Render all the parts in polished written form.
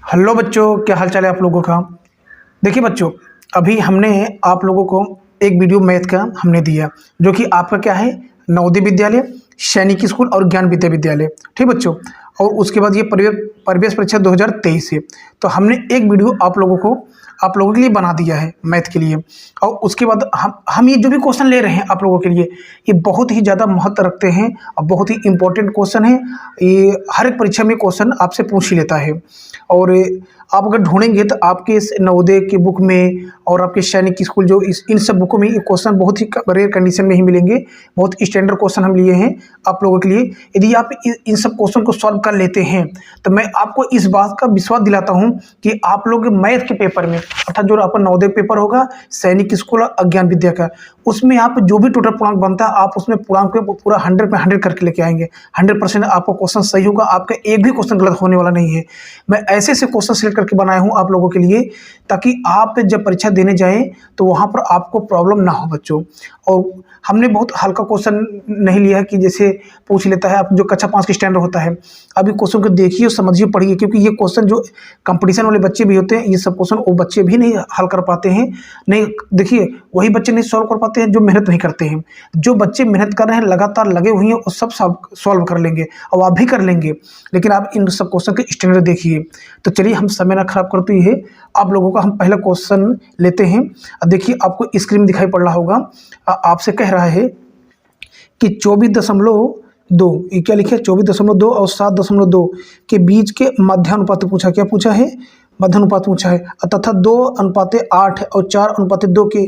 Hello बच्चों, क्या हाल चाल है आप लोगों का। देखिए बच्चों, अभी हमने आप लोगों को एक वीडियो मैथ का हमने दिया, जो कि आपका क्या है, नवोदय विद्यालय, सैनिक स्कूल और ज्ञान विद्या विद्यालय। ठीक बच्चों, और उसके बाद ये प्रवेश परीक्षा 2023 है। तो हमने एक वीडियो आप लोगों के लिए बना दिया है मैथ के लिए। और उसके बाद हम ये जो भी क्वेश्चन ले रहे हैं आप लोगों के लिए, ये बहुत ही ज़्यादा महत्व रखते हैं और बहुत ही इंपॉर्टेंट क्वेश्चन है। ये हर एक परीक्षा में क्वेश्चन आपसे पूछ ही लेता है। और आप अगर ढूंढेंगे तो आपके इस नवोदय की बुक में और आपके सैनिक स्कूल जो इन सब बुकों में ये क्वेश्चन बहुत ही रेयर कंडीशन में ही मिलेंगे। बहुत स्टैंडर्ड क्वेश्चन हम लिए हैं आप लोगों के लिए। यदि आप इन सब क्वेश्चन को सॉल्व कर लेते हैं तो मैं आपको इस बात का विश्वास दिलाता हूं कि आप लोग मैथ के पेपर में, अर्थात जो आपका नवोदय पेपर होगा, सैनिक स्कूल और अज्ञान विद्या का, उसमें आप जो भी टोटल पूर्णांक बनता है आप उसमें पूर्णांक पे पूरा 100 पे 100 करके लेके आएंगे। 100% आपका क्वेश्चन सही होगा, आपका एक भी क्वेश्चन गलत होने वाला नहीं है। मैं ऐसे ऐसे क्वेश्चन सिलेक्ट करके बनाया हूं आप लोगों के लिए, ताकि आप जब परीक्षा देने जाएं तो वहां पर आपको प्रॉब्लम ना हो बच्चों। और हमने बहुत हल्का क्वेश्चन नहीं लिया है कि जैसे पूछ लेता है आप जो कक्षा 5 की स्टैंडर्ड होता है। अभी क्वेश्चन को देखिए, समझिए, पढ़िए, क्योंकि ये क्वेश्चन जो कंपटीशन वाले बच्चे भी होते हैं, ये सब क्वेश्चन वो बच्चे भी नहीं हल कर पाते हैं। नहीं, देखिए, वही बच्चे नहीं सॉल्व कर पाते हैं जो मेहनत नहीं करते हैं। जो बच्चे मेहनत कर रहे हैं, लगातार लगे हुए हैं, वो सब सॉल्व कर लेंगे और आप भी कर लेंगे। लेकिन आप इन सब क्वेश्चन के स्टैंडर्ड देखिए। तो चलिए, हम समय ना खराब करते हुए आप लोगों का हम पहला क्वेश्चन लेते हैं। देखिए, आपको स्क्रीन में दिखाई पड़ रहा होगा, आपसे कह रहा है कि 24.2, ये क्या लिखे, 24.2 और 7.2 के बीच के मध्यानुपात पूछा। क्या पूछा है? मध्यानुपात पूछा है। तथा 2:8 और 4:2 के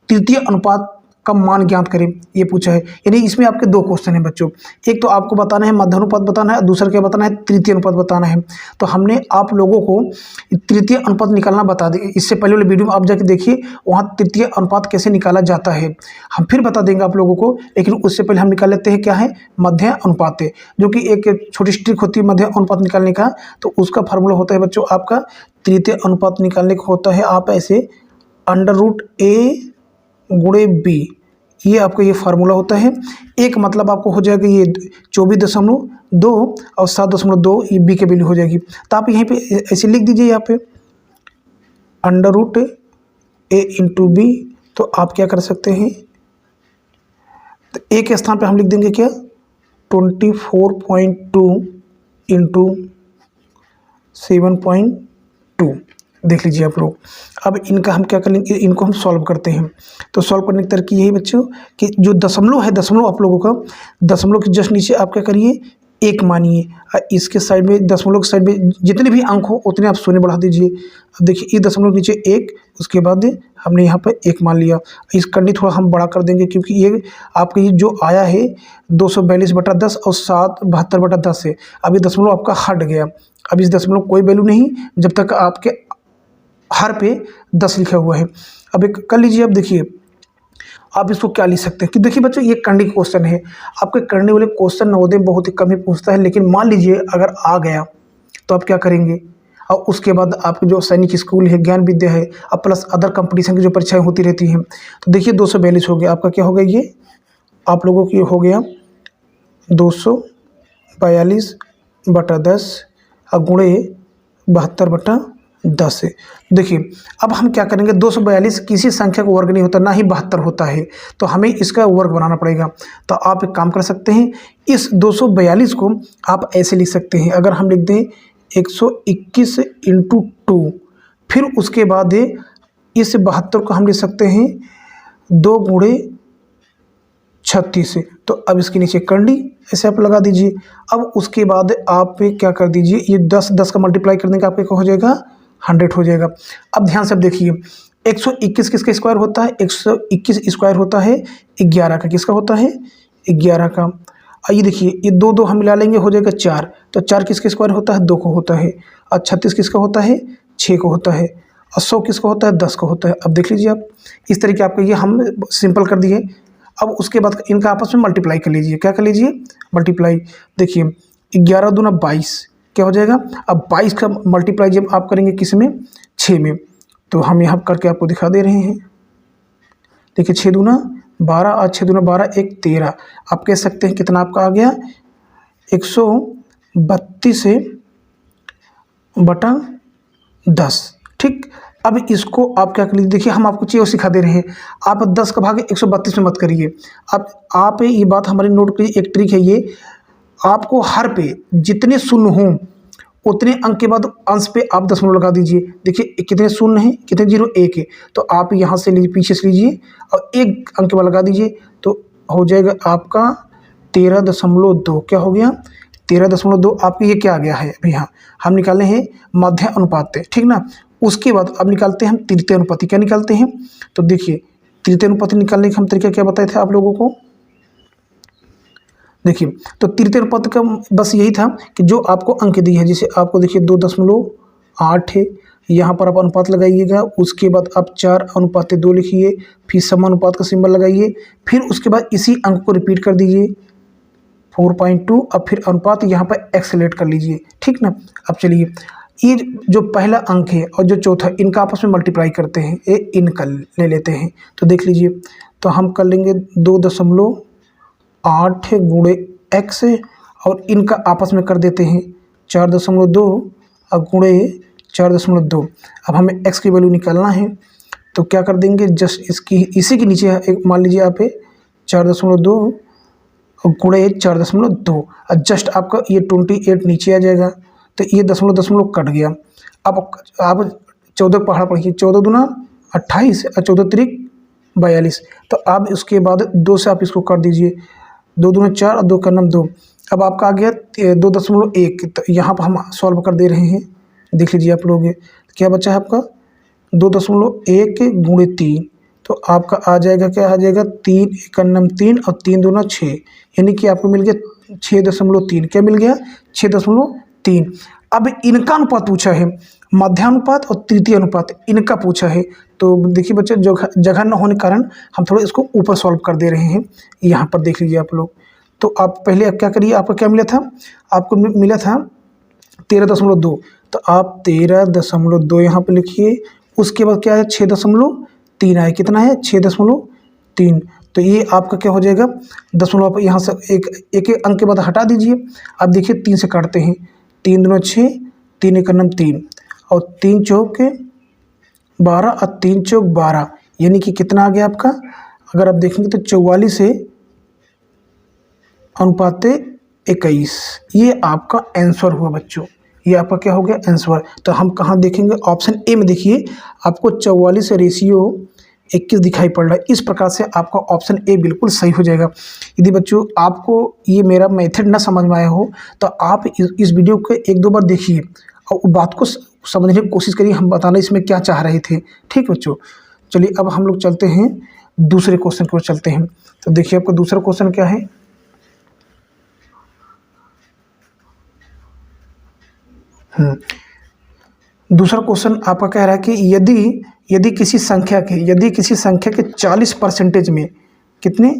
तृतीय अनुपात का मान ज्ञात करें, ये पूछा है। यानी इसमें आपके दो क्वेश्चन हैं बच्चों। एक तो आपको बताना है मध्यानुपात बताना है, दूसरा क्या बताना है, तृतीय अनुपात बताना है। तो हमने आप लोगों को तृतीय अनुपात निकालना बता दें। इससे पहले वाले वीडियो में आप जाके देखिए, वहाँ तृतीय अनुपात कैसे निकाला जाता है हम फिर बता देंगे आप लोगों को। लेकिन उससे पहले हम निकाल लेते हैं क्या है, मध्य अनुपात, जो कि एक छोटी ट्रिक होती है मध्य अनुपात निकालने का। तो उसका फार्मूला होता है बच्चों, आपका तृतीय अनुपात निकालने का होता है, आप ऐसे √a गुणे b, ये आपका ये फार्मूला होता है। एक मतलब आपको हो जाएगा ये 24.2 और 7.2, ये b के वैल्यू हो जाएगी। तो आप यहीं पे ऐसे लिख दीजिए, यहाँ पे √a इंटू बी। तो आप क्या कर सकते हैं, तो a के स्थान पे हम लिख देंगे क्या, 24.2 इंटू 7.2। देख लीजिए आप लोग। अब इनका हम क्या करेंगे, इनको हम सॉल्व करते हैं। तो सॉल्व करने की तरकीब यही बच्चों कि जो दशमलव है, दशमलव आप लोगों का, दशमलव के जस्ट नीचे आप क्या करिए, एक मानिए। इसके साइड में, दशमलव के साइड में जितने भी अंक हो उतने आप शून्य बढ़ा दीजिए। अब देखिए, ये दशमलव नीचे एक, उसके बाद हमने यहाँ पर एक मान लिया। इस कंडी थोड़ा हम बड़ा कर देंगे, क्योंकि ये आपका ये जो आया है 242/10 और 772/10 है। अब ये दशमलव आपका हट गया। अब इस दशमलव कोई वैल्यू नहीं जब तक आपके हर पे 10 लिखा हुआ है। अब एक कर लीजिए। अब देखिए, आप इसको क्या लिख सकते हैं कि देखिए बच्चों, ये करने के क्वेश्चन है। आपके करने वाले क्वेश्चन नवोदय बहुत ही कम ही पूछता है, लेकिन मान लीजिए अगर आ गया तो आप क्या करेंगे। और उसके बाद आपके जो सैनिक स्कूल है, ज्ञान विद्या है, अब प्लस अदर कंपटीशन की जो परीक्षाएं होती रहती हैं, तो देखिए 242 हो गया आपका। क्या हो गया, ये आप लोगों की हो गया 242/10 गुणे 72/10 है। देखिए, अब हम क्या करेंगे, 242 किसी संख्या का वर्ग नहीं होता, ना ही 72 होता है, तो हमें इसका वर्ग बनाना पड़ेगा। तो आप एक काम कर सकते हैं, इस 242 को आप ऐसे लिख सकते हैं। अगर हम लिख दें 121 इंटू 2, फिर उसके बाद इस 72 को हम लिख सकते हैं 2 गुणे 36। तो अब इसके नीचे कंडी ऐसे आप लगा दीजिए। अब उसके बाद आप क्या कर दीजिए, ये 10 का मल्टीप्लाई करने का आपके क्या हो जाएगा, 100 हो जाएगा। अब ध्यान से अब देखिए, 121 किसका स्क्वायर होता है, 121 स्क्वायर होता है 11 का। किसका होता है, 11 का। आइए देखिए, ये 2 हम मिला लेंगे, हो जाएगा 4। तो 4 किसके स्क्वायर होता है, 2 को होता है। और 36 किसका होता है, 6 को होता है। और 100 किसका होता है, 10 को होता है। अब देख लीजिए आप, इस तरीके आपका ये हम सिंपल कर दिए। अब उसके बाद इनका आपस में मल्टीप्लाई कर लीजिए। क्या कर लीजिए, मल्टीप्लाई। देखिए, 11 दूना 22, क्या हो जाएगा। अब 22 का मल्टीप्लाई जब आप करेंगे किस में, 6 में, तो हम यहाँ करके आपको दिखा दे रहे हैं। देखिए, 6 दूना 12 और 6 दूना 12, 1 13। आप कह सकते हैं कितना आपका आ गया, 132/12 10। ठीक, अब इसको आप क्या कर लीजिए, देखिए हम आपको चीज़ सिखा दे रहे हैं। आप 10 का भाग 132 में मत करिए। आप ये बात हमारी नोट करिए, एक ट्रिक है ये। आपको हर पे जितने शून्य हों उतने अंक के बाद अंश पे आप दशमलव लगा दीजिए। देखिए कितने शून्य हैं, कितने जीरो, एक है, तो आप यहाँ से लीजिए, पीछे से लीजिए और एक अंक के बाद लगा दीजिए, तो हो जाएगा आपका 13.2। क्या हो गया? 13.2। आपके ये क्या आ गया है? अभी यहाँ हम निकाले हैं मध्य अनुपात, ठीक ना। उसके बाद अब निकालते हैं हम तृतीय अनुपाति। क्या निकालते हैं? तो देखिए तृतीय अनुपाति निकालने का हम तरीका क्या बताए थे आप लोगों को। देखिए तो तृतीय अनुपात का बस यही था कि जो आपको अंक दी है, जैसे आपको देखिए 2.8 है, यहाँ पर आप अनुपात लगाइएगा। उसके बाद आप 4/2 लिखिए, फिर समानुपात का सिंबल लगाइए, फिर उसके बाद इसी अंक को रिपीट कर दीजिए 4.2, अब फिर अनुपात यहाँ पर एक्सेलेरेट कर लीजिए, ठीक ना। अब चलिए ये जो पहला अंक है और जो चौथा, इनका आपस में मल्टीप्लाई करते हैं, ये इनका ले लेते हैं। तो देख लीजिए, तो हम कर लेंगे 2.8 गुणे x और इनका आपस में कर देते हैं 4.2 और गुणे 4.2। अब हमें x की वैल्यू निकालना है, तो क्या कर देंगे, जस्ट इसी के नीचे एक मान लीजिए आप 4.2 और गुणे 4.2 और जस्ट आपका ये 28 नीचे आ जाएगा, तो ये दशमलव कट गया। अब आप 14 पहाड़ा पढ़िए, 14 दूना 28 और 14 तिरिक 42। तो आप उसके बाद 2 से आप इसको कर दीजिए, 2 दूना 4 और 2 का नाम 2। अब आपका आ गया 2.1। तो यहाँ पर हम सॉल्व कर दे रहे हैं, देख लीजिए आप लोग, क्या बचा है आपका 2.1 गुणे 3। तो आपका आ जाएगा, क्या आ जाएगा 3 का नाम 3 और 3 दूना 6, यानी कि आपको मिल गया 6.3। क्या मिल गया? 6.3। अब इनका अनुपात पूछा है, मध्यानुपात और तृतीय अनुपात इनका पूछा है। तो देखिए बच्चे, जो जगह न होने के कारण हम थोड़ा इसको ऊपर सॉल्व कर दे रहे हैं। यहाँ पर देख लीजिए आप लोग, तो आप पहले अब क्या करिए, आपको क्या मिला था? आपको मिला था 13.2, तो आप 13.2 यहाँ पर लिखिए। उसके बाद क्या है, 6.3 आए, कितना है 6.3। तो ये आपका क्या हो जाएगा, दशमलव आप यहाँ से एक अंक के बाद हटा दीजिए। अब देखिए 3 से काटते हैं, 3 दूना 6, 3 एक नम 3 और 3 चौक 12 और 3 चौक 12, यानी कि कितना आ गया आपका, अगर आप देखेंगे तो 44 से अनुपात 21। ये आपका आंसर हुआ बच्चों, ये आपका क्या हो गया, आंसर। तो हम कहाँ देखेंगे, ऑप्शन ए में देखिए, आपको 44 रेशियो 21 दिखाई पड़ रहा है। इस प्रकार से आपका ऑप्शन ए बिल्कुल सही हो जाएगा। यदि बच्चों आपको ये मेरा मेथड ना समझ में आया हो, तो आप इस वीडियो को 1-2 बार देखिए और बात को समझने की कोशिश करिए, हम बताना इसमें क्या चाह रहे थे। ठीक बच्चों, चलिए अब हम लोग चलते हैं दूसरे क्वेश्चन की ओर चलते हैं। तो देखिए आपका दूसरा क्वेश्चन क्या है। दूसरा क्वेश्चन आपका कह रहा है कि यदि किसी संख्या के 40% में, कितने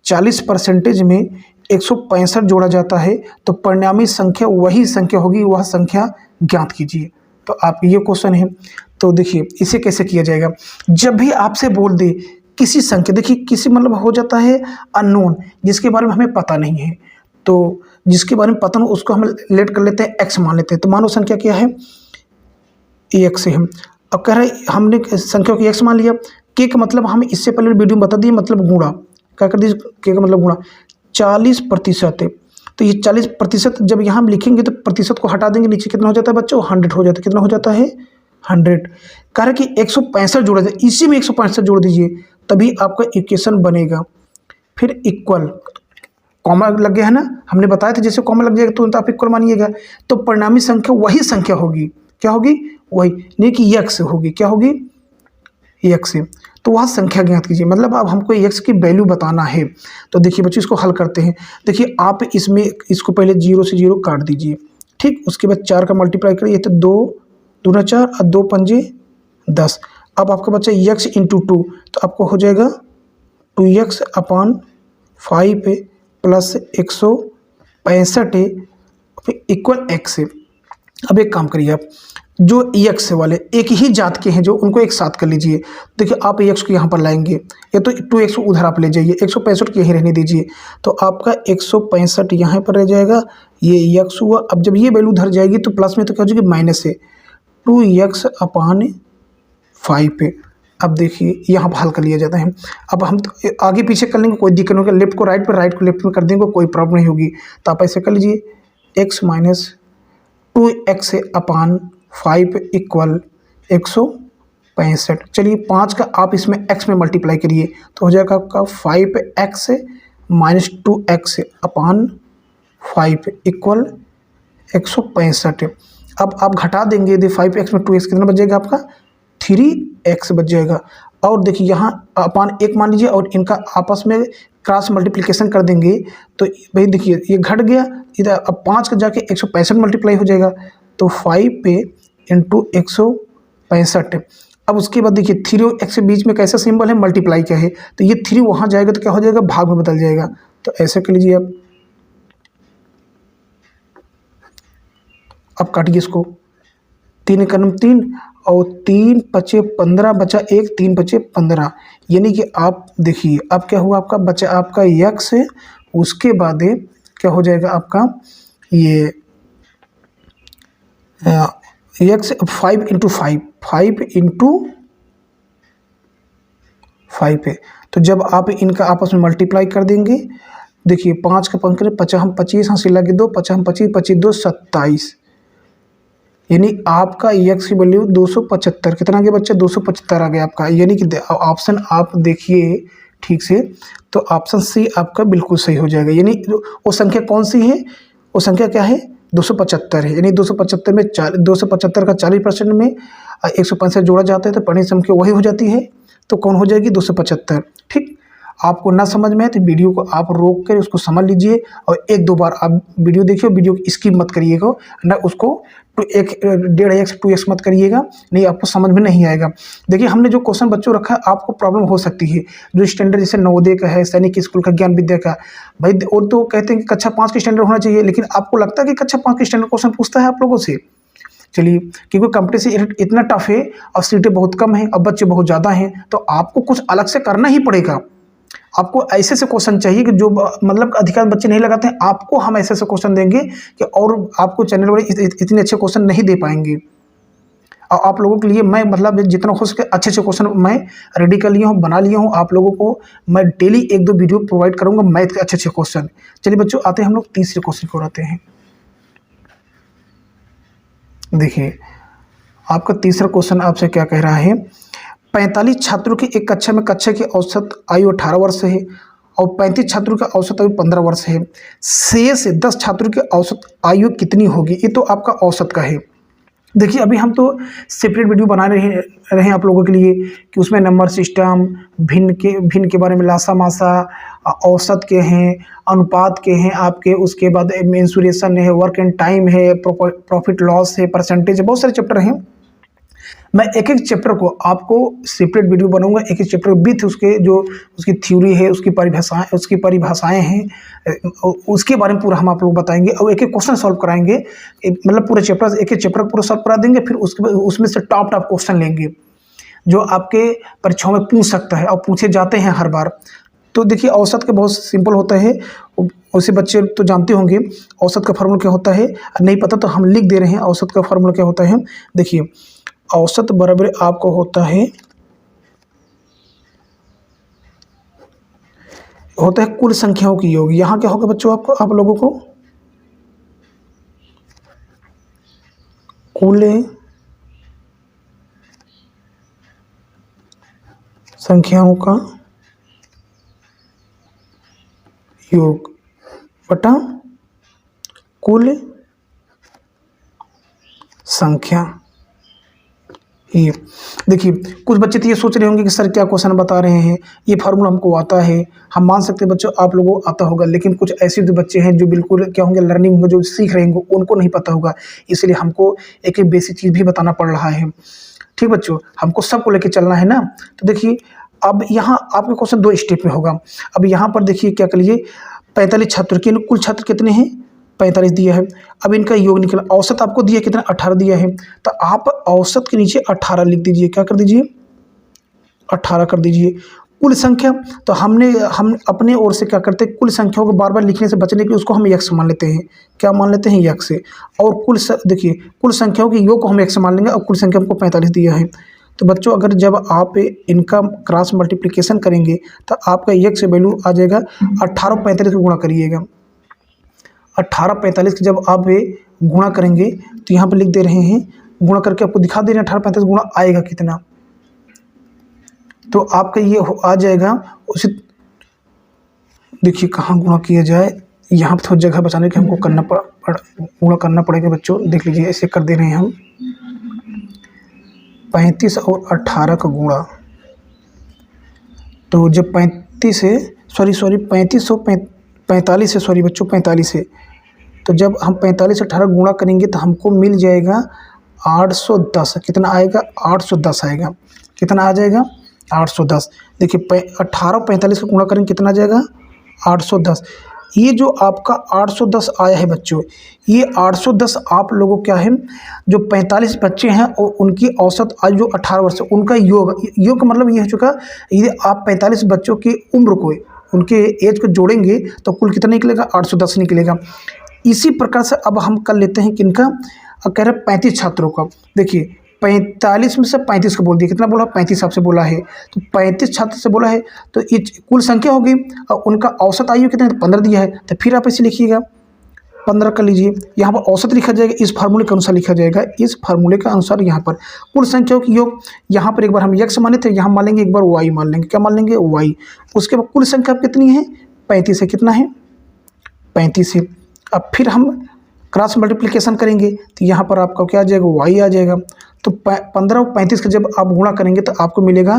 40% में 165 जोड़ा जाता है, तो परिणामी संख्या वही संख्या होगी, वह संख्या ज्ञात कीजिए। तो आप ये क्वेश्चन है। तो देखिए इसे कैसे किया जाएगा। जब भी आपसे बोल दे किसी संख्या, देखिए किसी मतलब हो जाता है अननोन, जिसके बारे में हमें पता नहीं है, तो जिसके बारे में पता नहीं उसको हम लेट कर लेते हैं, एक्स मान लेते हैं। तो मानो संख्या क्या है, एक्स है। हम अब कह रहे हैं हमने संख्या को एक्स मान लिया। के का मतलब हम इससे पहले वीडियो में बता दिए, मतलब गुणा। क्या कर दीजिए, के का मतलब गुणा 40%। तो ये 40% जब यहाँ हम लिखेंगे तो प्रतिशत को हटा देंगे, नीचे कितना हो जाता है बच्चों, 100 हो जाता है। कितना हो जाता है, 100। कह रहे कि 165 जोड़ा जाए, इसी में 165 जोड़ दीजिए, तभी आपका इक्वेशन बनेगा। फिर इक्वल, कॉमा लग गया है ना, हमने बताया था जैसे कॉमा लग जाएगा तो आप इक्वल मानिएगा। तो परिणामी संख्या वही संख्या होगी, क्या होगी, वही, नहीं कि यक्स होगी, क्या होगी, यक्स। तो वह संख्या ज्ञात कीजिए, मतलब अब हमको एक्स की वैल्यू बताना है। तो देखिए बच्चों इसको हल करते हैं। देखिए आप इसमें इसको पहले 0 से 0 काट दीजिए, ठीक। उसके बाद 4 का मल्टीप्लाई करिए, तो 2 दूना 4 और 2 पंजे 10। अब आपका बच्चा x इंटू 2, तो आपको हो जाएगा 2x upon 5 plus 165 equal x है। अब एक काम करिए, आप जो एक्स वाले एक ही जात के हैं जो, उनको एक साथ कर लीजिए। देखिए आप एक्स को यहाँ पर लाएंगे, या तो 2x उधर आप ले जाइए, 165 के यहीं रहने दीजिए। तो आपका 165 यहाँ पर रह जाएगा, ये एक्स हुआ। अब जब ये वैल्यू उधर जाएगी तो प्लस में तो क्या हो जाएगी, माइनस है। 2x अपान 5 पे। अब देखिए यहाँ पर हल कर लिया जाता है। अब हम तो आगे पीछे कर लेंगे, कोई दिक्कत नहीं होगी, लेफ्ट को राइट पर, राइट को लेफ्ट में कर देंगे, कोई प्रॉब्लम नहीं होगी। तो आप ऐसे कर लीजिए, x माइनस 2x अपान 5 इक्वल 165। चलिए 5 का आप इसमें x में मल्टीप्लाई करिए तो हो जाएगा आपका 5x माइनस 2x अपान 5 इक्वल 165। अब आप घटा देंगे, यदि 5x में 2x कितना बच जाएगा आपका 3x बच जाएगा। और देखिए यहाँ अपान 1 मान लीजिए और इनका आपस में क्रॉस मल्टीप्लिकेशन कर देंगे तो भाई देखिए ये घट गया, इधर अब 5 का जाके 165 मल्टीप्लाई हो जाएगा। तो 5 पे इंटू 165। अब उसके बाद देखिए 3 और x के बीच में कैसा सिंबल है, मल्टीप्लाई का है, तो ये 3 वहाँ जाएगा तो क्या हो जाएगा, भाग में बदल जाएगा। तो ऐसे कर लीजिए आप। अब काटिए इसको, 3 एकम 3 और 3 पचे 15 बचा 1, 3 पचे 15, यानी कि आप देखिए अब क्या हुआ, आपका बचा आपका x है, उसके बाद क्या हो जाएगा आपका ये x 5 इंटू 5 इंटू 5 है। तो जब आप इनका आपस में मल्टीप्लाई कर देंगे, देखिए 5 का पंख 25 हाँ सिला के 2 25 25 2 27, यानी आपका x की वैल्यू 275 कितना आ गया बच्चा, 275 आ गया आपका। यानी कि ऑप्शन आप देखिए ठीक से, तो ऑप्शन सी आपका बिल्कुल सही हो जाएगा। यानी वो संख्या कौन सी है, वो संख्या क्या है, 275 है। यानी 275 में 275 का 40% में 165 जोड़ा जाता है तो पढ़ने संख्या वही हो जाती है, तो कौन हो जाएगी 275। ठीक, आपको ना समझ में आए तो वीडियो को आप रोक कर उसको समझ लीजिए और 1-2 बार आप वीडियो देखिए, वीडियो की स्किप मत करिएगा ना, उसको तो 1.5x 2x मत करिएगा, नहीं आपको समझ में नहीं आएगा। देखिए हमने जो क्वेश्चन बच्चों रखा है, आपको प्रॉब्लम हो सकती है जो स्टैंडर्ड जैसे नवोदय का है, सैनिक स्कूल का, ज्ञान विद्या का, भाई और तो कहते हैं कि कक्षा 5 के स्टैंडर्ड होना चाहिए, लेकिन आपको लगता है कि कक्षा 5 के स्टैंडर्ड क्वेश्चन पूछता है आप लोगों से। चलिए, क्योंकि कंपटीशन इतना टफ है और सीटें बहुत कम हैं और बच्चे बहुत ज़्यादा हैं, तो आपको कुछ अलग से करना ही पड़ेगा। आपको ऐसे से क्वेश्चन चाहिए कि जो मतलब अधिकांश बच्चे नहीं लगाते हैं, आपको हम ऐसे से क्वेश्चन देंगे कि और आपको चैनल वाले इतने अच्छे क्वेश्चन नहीं दे पाएंगे। और आप लोगों के लिए मैं मतलब जितना हो सके अच्छे अच्छे क्वेश्चन मैं रेडी कर लिया हूँ, बना लिया हूँ। आप लोगों को मैं डेली 1-2 वीडियो प्रोवाइड करूँगा मैथ के अच्छे अच्छे क्वेश्चन। चलिए बच्चों, आते हैं हम लोग तीसरे क्वेश्चन को आते हैं। देखिए आपका तीसरा क्वेश्चन आपसे क्या कह रहा है, 45 छात्रों की एक कक्षा में कक्षा की औसत आयु 18 वर्ष है और 35 छात्रों की औसत आयु 15 वर्ष है। शेष 10 छात्रों की औसत आयु कितनी होगी, ये तो आपका औसत का है। देखिए अभी हम तो सेपरेट वीडियो बना रहे हैं आप लोगों के लिए कि उसमें नंबर सिस्टम, भिन्न के बारे में, लासा मासा, औसत के हैं, अनुपात के हैं आपके, उसके बाद मेंसुरेशन है, वर्क एंड टाइम है, प्रॉफिट लॉस है, परसेंटेज है, बहुत सारे चैप्टर हैं। मैं एक एक चैप्टर को आपको सेपरेट वीडियो बनाऊंगा, एक एक चैप्टर विथ उसके जो उसकी थ्योरी है, उसकी परिभाषाएं हैं, उसके बारे में पूरा हम आप लोग बताएंगे और एक एक क्वेश्चन सॉल्व कराएंगे। मतलब पूरे चैप्टर एक एक चैप्टर पूरा सॉल्व करा देंगे, फिर उसमें से टॉप क्वेश्चन लेंगे जो आपके परीक्षाओं में पूछ सकता है और पूछे जाते हैं हर बार। तो देखिए औसत का बहुत सिंपल होता है, वैसे बच्चे तो जानते होंगे औसत का फार्मूला क्या होता है, नहीं पता तो हम लिख दे रहे हैं औसत का फार्मूला क्या होता है। देखिए औसत बराबर आपको होता है कुल संख्याओं की योग। यहाँ क्या होगा बच्चों, आपको आप लोगों को कुल संख्याओं का योग बटा कुल संख्या। ये देखिए कुछ बच्चे तो ये सोच रहे होंगे कि सर क्या क्वेश्चन बता रहे हैं, ये फार्मूला हमको आता है। हम मान सकते हैं बच्चों आप लोगों को आता होगा, लेकिन कुछ ऐसे भी बच्चे हैं जो बिल्कुल क्या होंगे, लर्निंग होंगे, जो सीख रहे होंगे, उनको नहीं पता होगा, इसलिए हमको एक एक बेसिक चीज़ भी बताना पड़ रहा है। ठीक बच्चों, हमको सबको लेके चलना है ना। तो देखिए अब यहाँ आपके क्वेश्चन 2 स्टेप में होगा। अब यहाँ पर देखिए क्या कर लीजिए, 45 छात्र के कुल छात्र कितने हैं, 45 दिया है। अब इनका योग निकला, औसत आपको दिया कितना, 18 दिया है, तो आप औसत के नीचे 18 लिख दीजिए। क्या कर दीजिए, 18 कर दीजिए। कुल संख्या, तो हम अपने ओर से क्या करते हैं, कुल संख्याओं को बार बार लिखने से बचने के लिए उसको हम x मान लेते हैं। क्या मान लेते हैं, x से। और देखिए कुल संख्याओं के योग को हम x मान लेंगे और कुल संख्या हमको 45 दिया है। तो बच्चों अगर जब आप इनका क्रॉस मल्टीप्लिकेशन करेंगे तो आपका x वैल्यू आ जाएगा 18 45 को गुणा करिएगा। 18 45 के जब आप गुणा करेंगे तो यहाँ पर लिख दे रहे हैं, गुणा करके आपको दिखा दे रहे हैं 18 45 गुणा आएगा कितना। तो आपका ये आ जाएगा। उसे देखिए कहाँ गुणा किया जाए, यहाँ पर थोड़ी जगह बचाने के हमको गुणा करना पड़ेगा बच्चों। देख लीजिए ऐसे कर दे रहे हैं हम, 35 और 18 का गुणा। तो जब 35 है, सॉरी 35 और 45 है, सॉरी बच्चों 45 है। तो जब हम 45 से 18 गुणा करेंगे तो हमको मिल जाएगा 810। कितना आएगा, 810 आएगा। कितना आ जाएगा, 810। देखिए 18 और 45 का गुणा करेंगे कितना आ जाएगा, 810। ये जो आपका 810 आया है बच्चों, ये 810 आप लोगों क्या है, जो 45 बच्चे हैं और उनकी औसत आयु जो 18 वर्ष है उनका योग का मतलब ये हो चुका, ये आप 45 बच्चों की उम्र को, उनके एज को जोड़ेंगे तो कुल कितना निकलेगा, 810 निकलेगा। इसी प्रकार से अब हम कर लेते हैं किनका, कह रहे 35 छात्रों का। देखिए 45 में से 35 को बोल दिया, कितना बोला, 35 आपसे बोला है। तो 35 छात्र से बोला है तो ये कुल संख्या होगी और उनका औसत आयु कितना है, 15 दिया है। तो फिर आप ऐसे लिखिएगा 15 कर लीजिए। यहाँ पर औसत लिखा जाएगा, इस फार्मूले के अनुसार लिखा जाएगा, इस फार्मूले के अनुसार। यहाँ पर कुल संख्याओं की योग, यहाँ पर एक बार हम x माने थे, यहाँ मान लेंगे एक बार y मान लेंगे। क्या मान लेंगे, y। उसके बाद कुल संख्या कितनी है, 35 है। कितना है, 35 है। अब फिर हम क्रॉस मल्टीप्लिकेशन करेंगे तो यहाँ पर आपका क्या आ जाएगा, y आ जाएगा। तो 15 और 35 का जब आप गुणा करेंगे तो आपको मिलेगा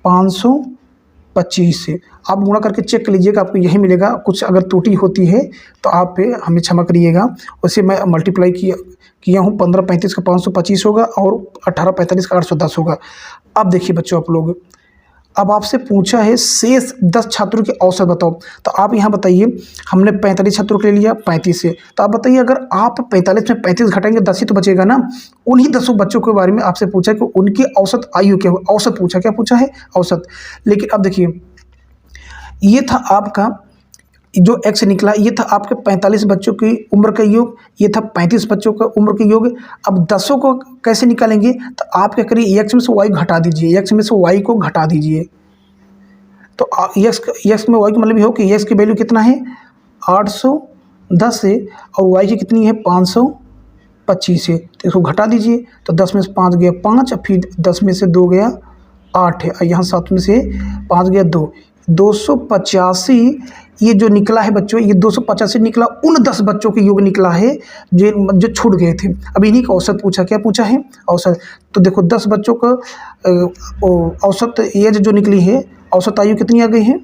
525 से। आप गुणा करके चेक कर लीजिएगा, आपको यही मिलेगा। कुछ अगर त्रुटि होती है तो आप हमें क्षमा करिएगा। वैसे मैं मल्टीप्लाई किया हूँ, 15 35 का 525 होगा और 18 45 का 810 होगा। अब देखिए बच्चों आप लोग, अब आपसे पूछा है शेष 10 छात्रों की औसत बताओ। तो आप यहाँ बताइए, हमने 45 छात्रों के लिए लिया 35 से, तो आप बताइए अगर आप 45 में 35 घटाएंगे 10 ही तो बचेगा ना। उन्हीं 10 बच्चों के बारे में आपसे पूछा है कि उनकी औसत आयु क्या हो, औसत पूछा, क्या पूछा है, औसत। लेकिन अब देखिए ये था आपका जो x निकला, ये था आपके 45 बच्चों की उम्र का योग, ये था 35 बच्चों का उम्र का योग। अब 10 को कैसे निकालेंगे, तो आप क्या करिए, x में से y घटा दीजिए, x में से y को घटा दीजिए। तो x में y का मतलब ये हो कि x की वैल्यू कितना है, 810 है और y की कितनी है, 525 है। तो इसको घटा दीजिए। तो 10 में से 5 गया 5, फिर 10 में से 2 गया 8 है, और यहाँ 7 में से 5 गया 2, 285 ये जो निकला है बच्चों, ये 285 निकला। उन 10 बच्चों के योग निकला है जो छूट गए थे। अब इन्हीं का औसत पूछा, क्या पूछा है, औसत। तो देखो 10 बच्चों का औसत एज जो निकली है, औसत आयु कितनी आ गई है,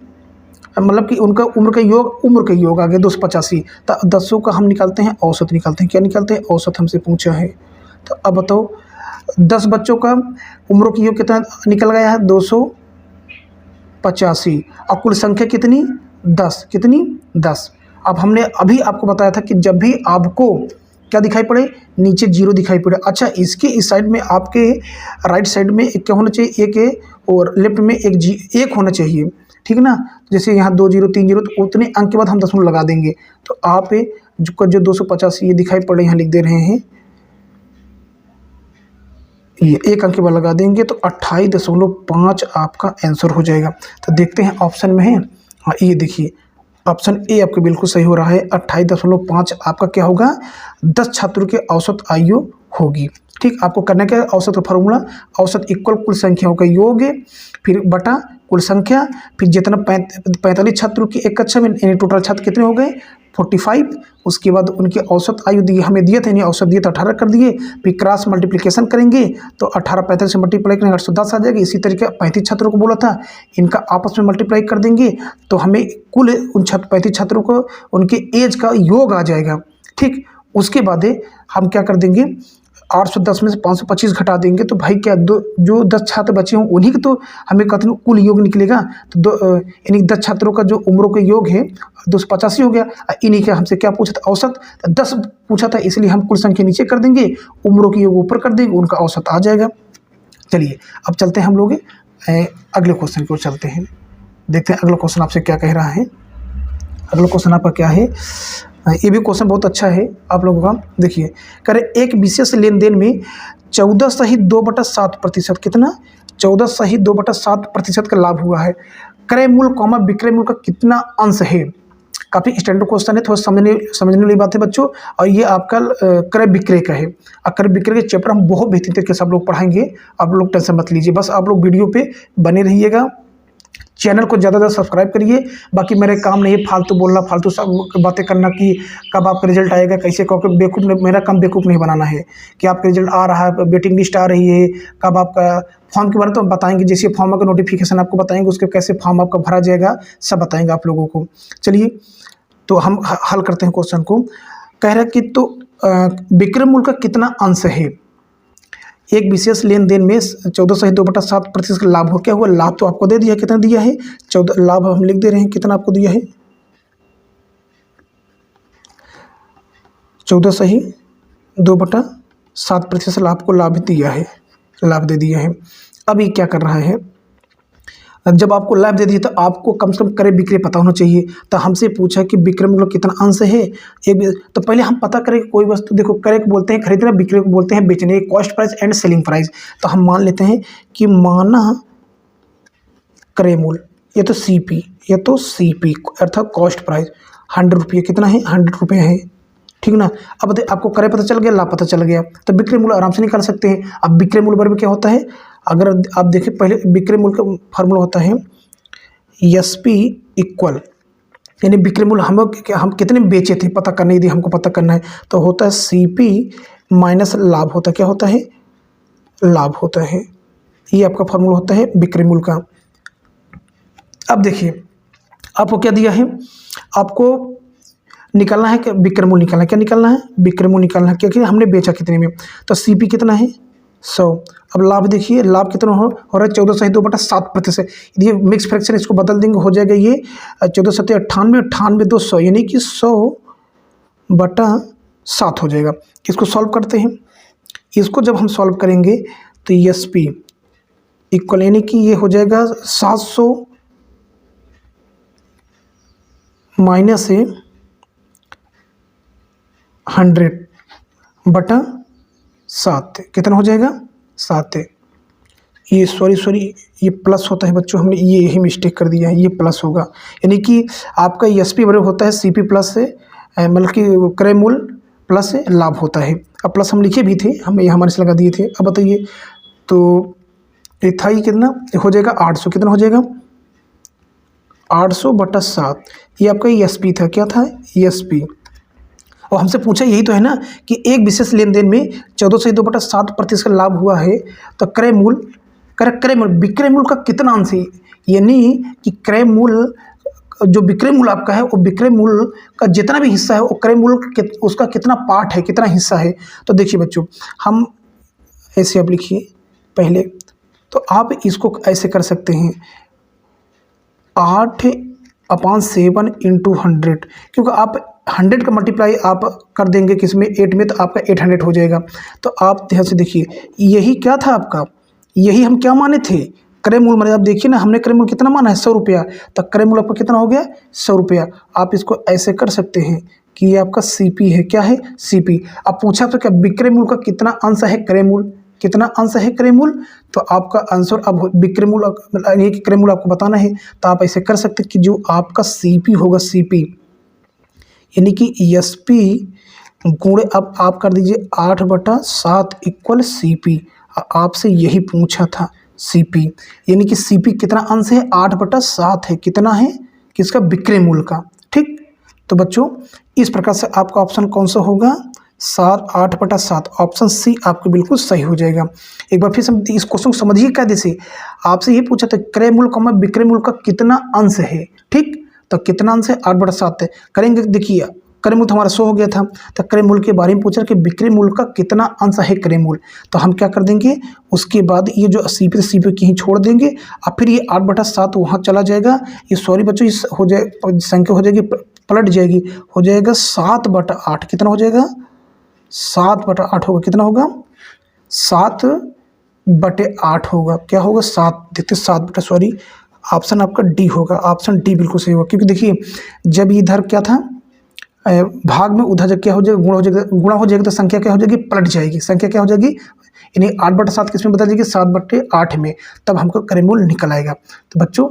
मतलब कि उनका उम्र का योग आ गया 285। तो 10 का हम निकालते हैं औसत, निकालते हैं, क्या निकालते हैं, औसत हमसे पूछा है। तो अब बताओ 10 बच्चों का उम्र का योग कितना निकल गया है, 285, और कुल संख्या कितनी, 10। कितनी, 10। अब हमने अभी आपको बताया था कि जब भी आपको क्या दिखाई पड़े, नीचे 0 दिखाई पड़े। अच्छा, इसके इस साइड में आपके राइट साइड में एक क्या होना चाहिए, एक है, और लेफ्ट में एक होना चाहिए, ठीक है ना। जैसे यहाँ 2 0 3 0, तो उतने अंक के बाद हम दशमलव लगा देंगे। तो आप जो 285 ये दिखाई पड़ रहे यहाँ लिख दे रहे हैं, ये एक अंक के बाद लगा देंगे तो 28.5 आपका आंसर हो जाएगा। तो देखते हैं ऑप्शन में है, हाँ ये देखिए ऑप्शन ए आपके बिल्कुल सही हो रहा है। 28.5 आपका क्या होगा, 10 छात्रों की औसत आयु होगी। ठीक, आपको करना क्या है, औसत का फार्मूला, औसत इक्वल कुल संख्याओं का योग फिर बटा कुल संख्या, फिर जितना 45 छात्रों की एक कक्षा में, यानी टोटल छात्र कितने हो गए, 45। उसके बाद उनकी औसत आयु दी, हमें दिए थे, यानी औसत दिए तो 18 कर दिए। फिर क्रॉस मल्टीप्लिकेशन करेंगे तो 18 45 से मल्टीप्लाई करेंगे 810 आ जाएगा। इसी तरीके 35 छात्रों को बोला था, इनका आपस में मल्टीप्लाई कर देंगे तो हमें कुल उन 35 छात्रों को उनके एज का योग आ जाएगा। ठीक, उसके बाद हम क्या कर देंगे, 810 में से 525 घटा देंगे तो भाई क्या जो 10 छात्र बचे हों उन्हीं का तो हमें कहते कुल योग निकलेगा। तो यानी 10 छात्रों का जो उम्रों का योग है 285 हो गया। इन्हीं का हमसे क्या पूछा था, औसत 10 पूछा था, इसलिए हम कुल संख्या नीचे कर देंगे, उम्रों के योग ऊपर कर देंगे, उनका औसत आ जाएगा। चलिए अब चलते हैं हम लोग अगले क्वेश्चन की ओर चलते हैं। देखते हैं अगला क्वेश्चन आपसे क्या कह रहा है। अगला क्वेश्चन आपका क्या है, ये भी क्वेश्चन बहुत अच्छा है आप लोगों का। देखिए, कह रहे एक विशेष लेन देन में 14 सही 2/7%, कितना 14 सही 2/7% का लाभ हुआ है। क्रय मूल्य कॉमा विक्रय मूल्य का कितना अंश है। काफ़ी स्टैंडर्ड क्वेश्चन है, थोड़ा समझने वाली बात है बच्चों। और ये आपका क्रय विक्रय का है। और क्रय विक्रय के चैप्टर हम बहुत बेहतरीन तरीके से आप लोग पढ़ाएंगे, आप लोग टेंशन मत लीजिए, बस आप लोग वीडियो पे बने रहिएगा। चैनल को ज़्यादा सब्सक्राइब करिए। बाकी मेरे काम नहीं है फालतू बोलना, फालतू सब बातें करना कि कब आपका रिजल्ट आएगा, कैसे कब बेवकूफ़, मेरा काम बेवकूफ़ नहीं बनाना है कि आपका रिजल्ट आ रहा है, वेटिंग लिस्ट आ रही है, कब आपका फॉर्म के बारे में तो हम बताएंगे, जैसे फॉर्म का नोटिफिकेशन आपको बताएंगे, उसके कैसे फॉर्म आपका भरा जाएगा सब बताएंगे आप लोगों को। चलिए तो हम हल करते हैं क्वेश्चन को। कह रहा है कि तो विक्रय मूल्य का कितना अंश है। एक विशेष लेन देन में 14 सही 2/7% का लाभ हो, क्या हुआ, लाभ तो आपको दे दिया, कितना दिया है 14, लाभ हम लिख दे रहे हैं, कितना आपको दिया है 14 सही 2/7% लाभ को लाभ दिया है, लाभ दे दिया है। अब ये क्या कर रहा है, जब आपको लाभ दे दिया तो आपको कम से कम क्रय विक्रय पता होना चाहिए। तो हमसे पूछा कि विक्रय मूल्य कितना अंश है। एक तो पहले हम पता करें कोई वस्तु, देखो क्रय को बोलते हैं खरीदना, विक्रय को बोलते हैं बेचने, cost price and selling price. तो हम मान लेते हैं कि माना क्रय मूल्य, ये तो सीपी, ये तो सीपी अर्थात कॉस्ट प्राइस 100 रुपये, कितना है 100 रुपये है, ठीक ना। अब आपको क्रय पता चल गया, लाभ पता चल गया, तो विक्रय मूल्य आराम से निकाल सकते हैं। अब विक्रय मूल्य बराबर क्या होता है, अगर आप देखें पहले विक्रय मूल्य का फार्मूला होता है एसपी इक्वल, यानी विक्रय मूल्य हम कितने बेचे थे पता करने, यदि हमको पता करना है तो होता है सीपी माइनस लाभ होता है, क्या होता है लाभ होता है। ये आपका फार्मूला होता है विक्रय मूल्य का। अब देखिए आपको क्या दिया है, आपको निकालना है कि विक्रय मूल्य निकालना है, क्या निकालना है विक्रय मूल्य निकालना है, क्योंकि हमने बेचा कितने में, तो सीपी कितना है 100। अब लाभ देखिए, लाभ कितना हो रहा है 14 सही 2/7%। यदि मिक्स फ्रैक्शन इसको बदल देंगे हो जाएगा ये 14 सत्ते 98, 98 2 100, यानी कि 100/7 हो जाएगा। इसको सॉल्व करते हैं, इसको जब हम सॉल्व करेंगे तो एस पी इक्वल, यानी कि ये हो जाएगा 700 माइनस 100/7, कितना हो जाएगा 7। ये सॉरी ये प्लस होता है बच्चों, हमने ये यही मिस्टेक कर दिया है, ये प्लस होगा, यानी कि आपका एस पी बराबर होता है सी पी प्लस से मतलब कि क्रय मूल्य प्लस से लाभ होता है। अब प्लस हम लिखे भी थे, हम ये हमारे से लगा दिए थे। अब बताइए तो ये था ही कितना हो जाएगा 800, कितना हो जाएगा 800/7। ये आपका एस पी था, क्या था एस पी। और हमसे पूछा यही तो है ना कि एक विशेष लेन देन में 14 सही 2/7% का लाभ हुआ है, तो क्रय मूल्य विक्रय मूल्य का कितना अंश है, यानी कि क्रय मूल्य जो विक्रय मूल्य आपका है वो विक्रय मूल्य का जितना भी हिस्सा है वो क्रय मूल्य उसका कितना पार्ट है, कितना हिस्सा है। तो देखिए बच्चों, हम ऐसे आप लिखिए पहले, तो आप इसको ऐसे कर सकते हैं 8/7 × 100, क्योंकि आप 100 का मल्टीप्लाई आप कर देंगे किसमें 8 में, तो आपका 800 हो जाएगा। तो आप ध्यान से देखिए, यही क्या था आपका, यही हम क्या माने थे क्रय मूल्य माने। आप देखिए ना, हमने क्रय मूल्य कितना माना है 100 रुपया, तो क्रय मूल्य आपका कितना हो गया 100 रुपया। आप इसको ऐसे कर सकते हैं कि ये आपका सीपी है, क्या है सीपी। अब पूछा तो क्या विक्रय मूल्य का कितना अंश है क्रय मूल्य, कितना अंश है क्रय मूल्य, तो आपका आंसर अब विक्रय मूल्य ये क्रय मूल्य आपको बताना है, तो आप ऐसे कर सकते हैं कि जो आपका सीपी होगा सीपी, यानी कि एस पी गुणे, अब आप कर दीजिए 8/7 इक्वल सीपी। आपसे यही पूछा था सीपी, यानी कि सीपी कितना अंश है 8/7 है, कितना है किसका विक्रय मूल्य का। ठीक, तो बच्चों इस प्रकार से आपका ऑप्शन कौन सा होगा 8/7, ऑप्शन सी आपको बिल्कुल सही हो जाएगा। एक बार फिर इस क्वेश्चन को समझिए कायदे से। आपसे ये पूछा था क्रय मूल्य विक्रय मूल्य का कितना अंश है, ठीक, तो कितना अंश है 8/7 है। करेंगे, देखिए क्रय मूल्य हमारा 100 हो गया था, तो क्रय मूल्य के बारे में पूछा कि विक्रय मूल्य का कितना अंश है क्रय मूल्य, तो हम क्या कर देंगे उसके बाद ये जो सीपी सीपी कहीं छोड़ देंगे और फिर ये 8/7 वहाँ चला जाएगा। ये सॉरी बच्चों, इस हो जाए संख्या हो जाएगी पलट जाएगी, हो जाएगा 7/8, कितना हो जाएगा 7/8 होगा, कितना होगा 7/8 होगा, क्या होगा 7 देखते 7 सॉरी ऑप्शन आपका डी होगा, ऑप्शन डी बिल्कुल सही होगा। क्योंकि देखिए जब इधर क्या था भाग में उधर जब क्या हो जाएगा, गुणा हो जाएगा तो संख्या क्या हो जाएगी, पलट जाएगी। संख्या क्या हो जाएगी, यानी 8/7 किस में बदल जाएगी, 7/8 में। तब हमको करेमूल निकल आएगा। तो बच्चों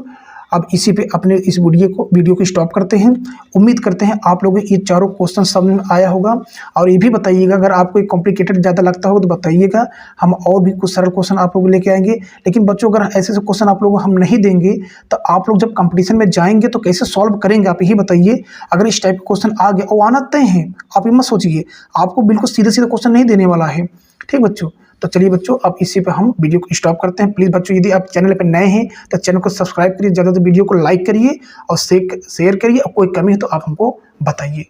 अब इसी पे अपने इस वीडियो को स्टॉप करते हैं। उम्मीद करते हैं आप लोगों को ये चारों क्वेश्चन समझ में आया होगा। और ये भी बताइएगा अगर आपको कॉम्प्लिकेटेड ज़्यादा लगता हो तो बताइएगा, हम और भी कुछ सरल क्वेश्चन आप लोग लेके आएंगे। लेकिन बच्चों अगर ऐसे क्वेश्चन आप लोगों को हम नहीं देंगे तो आप लोग जब कंपटीशन में जाएंगे तो कैसे सॉल्व करेंगे, आप यही बताइए। अगर इस टाइप का क्वेश्चन आ गया और आना तय है, आप ये मत सोचिए आपको बिल्कुल सीधे सीधे क्वेश्चन नहीं देने वाला है। ठीक बच्चों, तो चलिए बच्चों अब इसी पे हम वीडियो को स्टॉप करते हैं। प्लीज़ बच्चों यदि आप चैनल पे नए हैं तो चैनल को सब्सक्राइब करिए, ज़्यादा वीडियो को लाइक करिए और शेयर करिए, और कोई कमी है तो आप हमको बताइए।